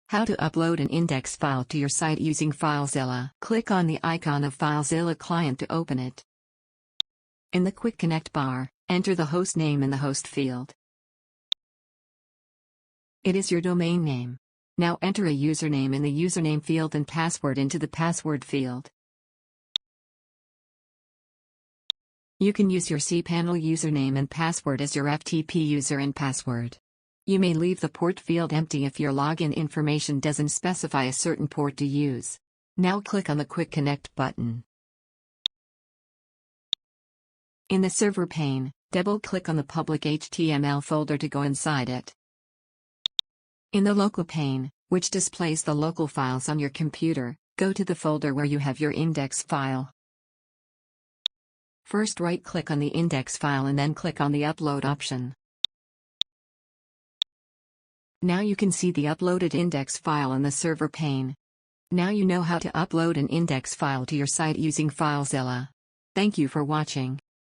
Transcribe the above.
How to upload an index file to your site using FileZilla. Click on the icon of FileZilla client to open it. In the Quick Connect bar, enter the host name in the host field. It is your domain name. Now enter a username in the username field and password into the password field. You can use your cPanel username and password as your FTP user and password. You may leave the port field empty if your login information doesn't specify a certain port to use. Now click on the Quick Connect button. In the server pane, double-click on the public HTML folder to go inside it. In the local pane, which displays the local files on your computer, go to the folder where you have your index file. First right-click on the index file and then click on the Upload option. Now you can see the uploaded index file in the server pane. Now you know how to upload an index file to your site using FileZilla. Thank you for watching.